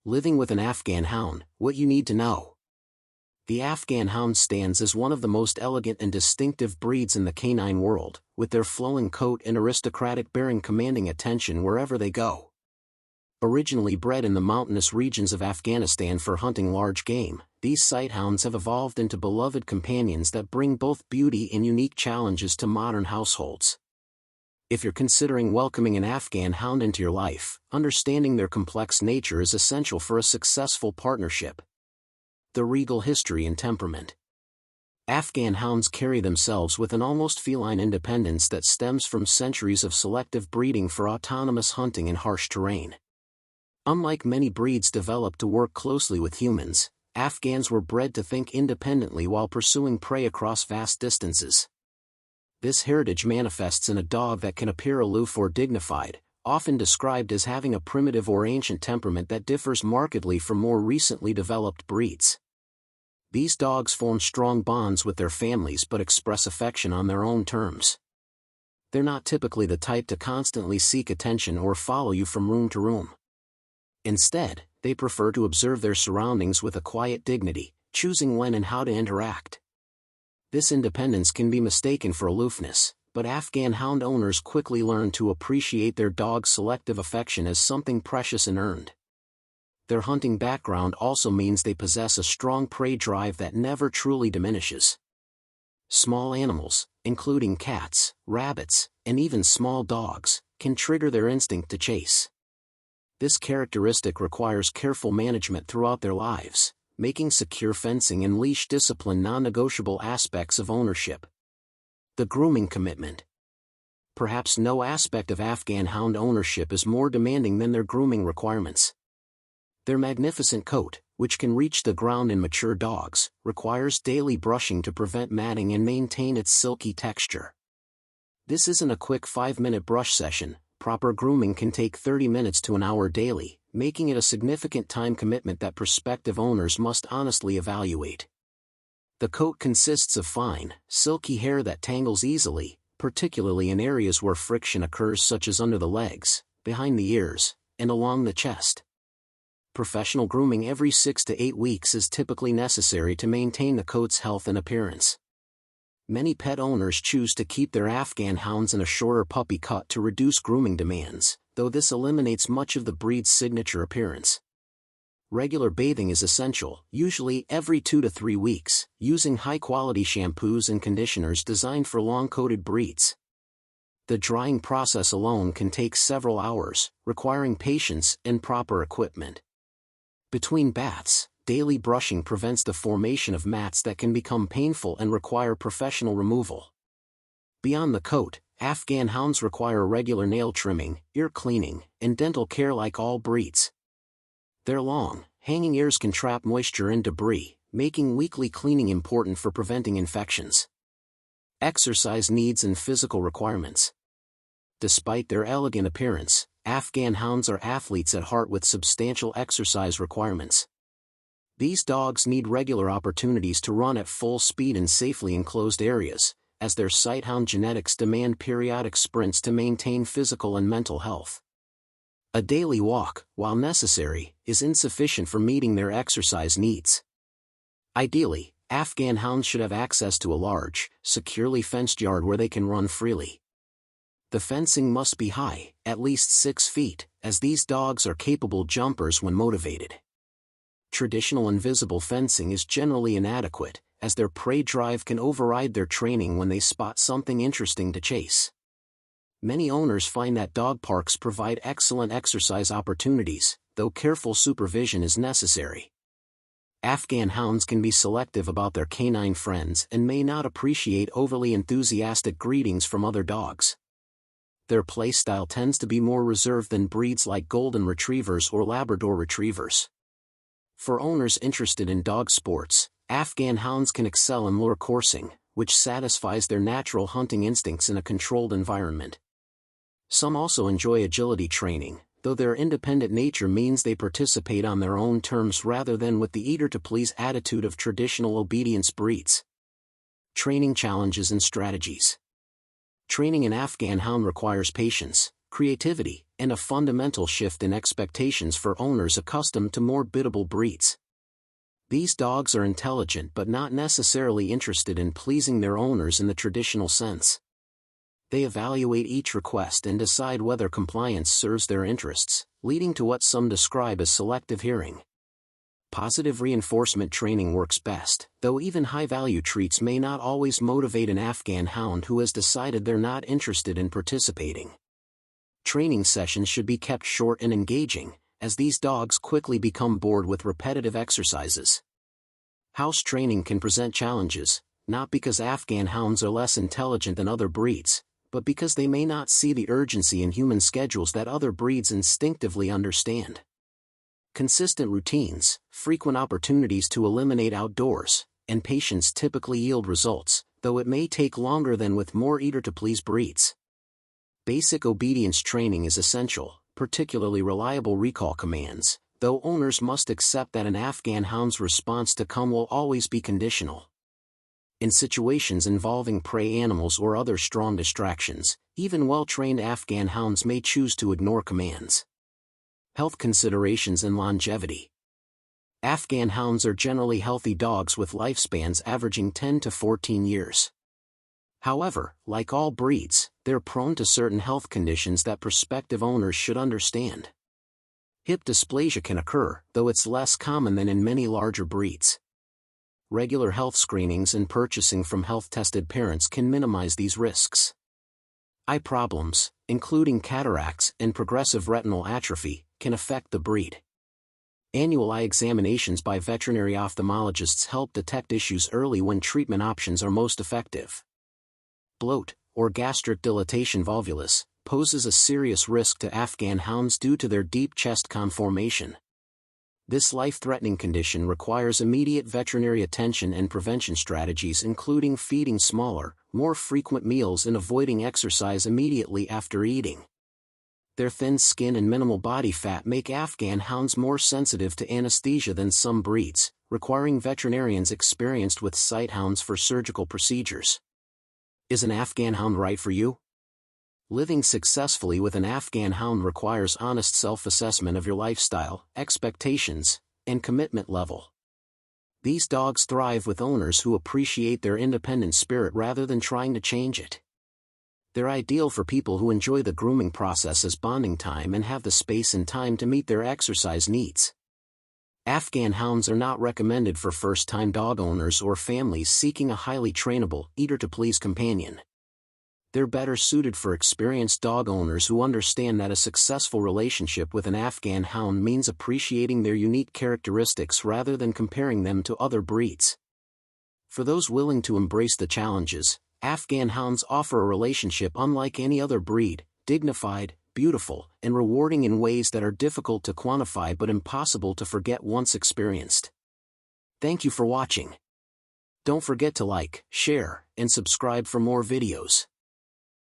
Living with an Afghan Hound, what you need to know. The Afghan Hound stands as one of the most elegant and distinctive breeds in the canine world, with their flowing coat and aristocratic bearing commanding attention wherever they go. Originally bred in the mountainous regions of Afghanistan for hunting large game, these sighthounds have evolved into beloved companions that bring both beauty and unique challenges to modern households. If you're considering welcoming an Afghan Hound into your life, understanding their complex nature is essential for a successful partnership. The regal history and temperament. Afghan Hounds carry themselves with an almost feline independence that stems from centuries of selective breeding for autonomous hunting in harsh terrain. Unlike many breeds developed to work closely with humans, Afghans were bred to think independently while pursuing prey across vast distances. This heritage manifests in a dog that can appear aloof or dignified, often described as having a primitive or ancient temperament that differs markedly from more recently developed breeds. These dogs form strong bonds with their families but express affection on their own terms. They're not typically the type to constantly seek attention or follow you from room to room. Instead, they prefer to observe their surroundings with a quiet dignity, choosing when and how to interact. This independence can be mistaken for aloofness, but Afghan Hound owners quickly learn to appreciate their dog's selective affection as something precious and earned. Their hunting background also means they possess a strong prey drive that never truly diminishes. Small animals, including cats, rabbits, and even small dogs, can trigger their instinct to chase. This characteristic requires careful management throughout their lives, making secure fencing and leash discipline non-negotiable aspects of ownership. The grooming commitment. Perhaps no aspect of Afghan Hound ownership is more demanding than their grooming requirements. Their magnificent coat, which can reach the ground in mature dogs, requires daily brushing to prevent matting and maintain its silky texture. This isn't a quick 5-minute brush session. Proper grooming can take 30 minutes to an hour daily, making it a significant time commitment that prospective owners must honestly evaluate. The coat consists of fine, silky hair that tangles easily, particularly in areas where friction occurs such as under the legs, behind the ears, and along the chest. Professional grooming every 6 to 8 weeks is typically necessary to maintain the coat's health and appearance. Many pet owners choose to keep their Afghan Hounds in a shorter puppy cut to reduce grooming demands, though this eliminates much of the breed's signature appearance. Regular bathing is essential, usually every 2 to 3 weeks, using high-quality shampoos and conditioners designed for long-coated breeds. The drying process alone can take several hours, requiring patience and proper equipment. Between baths, daily brushing prevents the formation of mats that can become painful and require professional removal. Beyond the coat, Afghan Hounds require regular nail trimming, ear cleaning, and dental care like all breeds. Their long, hanging ears can trap moisture and debris, making weekly cleaning important for preventing infections. Exercise needs and physical requirements. Despite their elegant appearance, Afghan Hounds are athletes at heart with substantial exercise requirements. These dogs need regular opportunities to run at full speed in safely enclosed areas, as their sighthound genetics demand periodic sprints to maintain physical and mental health. A daily walk, while necessary, is insufficient for meeting their exercise needs. Ideally, Afghan Hounds should have access to a large, securely fenced yard where they can run freely. The fencing must be high, at least 6 feet, as these dogs are capable jumpers when motivated. Traditional invisible fencing is generally inadequate, as their prey drive can override their training when they spot something interesting to chase. Many owners find that dog parks provide excellent exercise opportunities, though careful supervision is necessary. Afghan Hounds can be selective about their canine friends and may not appreciate overly enthusiastic greetings from other dogs. Their play style tends to be more reserved than breeds like Golden Retrievers or Labrador Retrievers. For owners interested in dog sports, Afghan Hounds can excel in lure coursing, which satisfies their natural hunting instincts in a controlled environment. Some also enjoy agility training, though their independent nature means they participate on their own terms rather than with the eager-to-please attitude of traditional obedience breeds. Training challenges and strategies. Training an Afghan Hound requires patience, creativity, and a fundamental shift in expectations for owners accustomed to more biddable breeds. These dogs are intelligent but not necessarily interested in pleasing their owners in the traditional sense. They evaluate each request and decide whether compliance serves their interests, leading to what some describe as selective hearing. Positive reinforcement training works best, though even high-value treats may not always motivate an Afghan Hound who has decided they're not interested in participating. Training sessions should be kept short and engaging, as these dogs quickly become bored with repetitive exercises. House training can present challenges, not because Afghan Hounds are less intelligent than other breeds, but because they may not see the urgency in human schedules that other breeds instinctively understand. Consistent routines, frequent opportunities to eliminate outdoors, and patience typically yield results, though it may take longer than with more eager-to-please breeds. Basic obedience training is essential, particularly reliable recall commands, though owners must accept that an Afghan Hound's response to come will always be conditional. In situations involving prey animals or other strong distractions, even well-trained Afghan Hounds may choose to ignore commands. Health considerations and longevity. Afghan Hounds are generally healthy dogs with lifespans averaging 10 to 14 years. However, like all breeds, they're prone to certain health conditions that prospective owners should understand. Hip dysplasia can occur, though it's less common than in many larger breeds. Regular health screenings and purchasing from health-tested parents can minimize these risks. Eye problems, including cataracts and progressive retinal atrophy, can affect the breed. Annual eye examinations by veterinary ophthalmologists help detect issues early when treatment options are most effective. Bloat, or gastric dilatation volvulus, poses a serious risk to Afghan Hounds due to their deep chest conformation. This life-threatening condition requires immediate veterinary attention and prevention strategies including feeding smaller, more frequent meals and avoiding exercise immediately after eating. Their thin skin and minimal body fat make Afghan Hounds more sensitive to anesthesia than some breeds, requiring veterinarians experienced with sighthounds for surgical procedures. Is an Afghan Hound right for you? Living successfully with an Afghan Hound requires honest self-assessment of your lifestyle, expectations, and commitment level. These dogs thrive with owners who appreciate their independent spirit rather than trying to change it. They're ideal for people who enjoy the grooming process as bonding time and have the space and time to meet their exercise needs. Afghan Hounds are not recommended for first-time dog owners or families seeking a highly trainable, eager-to-please companion. They're better suited for experienced dog owners who understand that a successful relationship with an Afghan Hound means appreciating their unique characteristics rather than comparing them to other breeds. For those willing to embrace the challenges, Afghan Hounds offer a relationship unlike any other breed, dignified, beautiful, and rewarding in ways that are difficult to quantify but impossible to forget once experienced. Thank you for watching. Don't forget to like, share, and subscribe for more videos.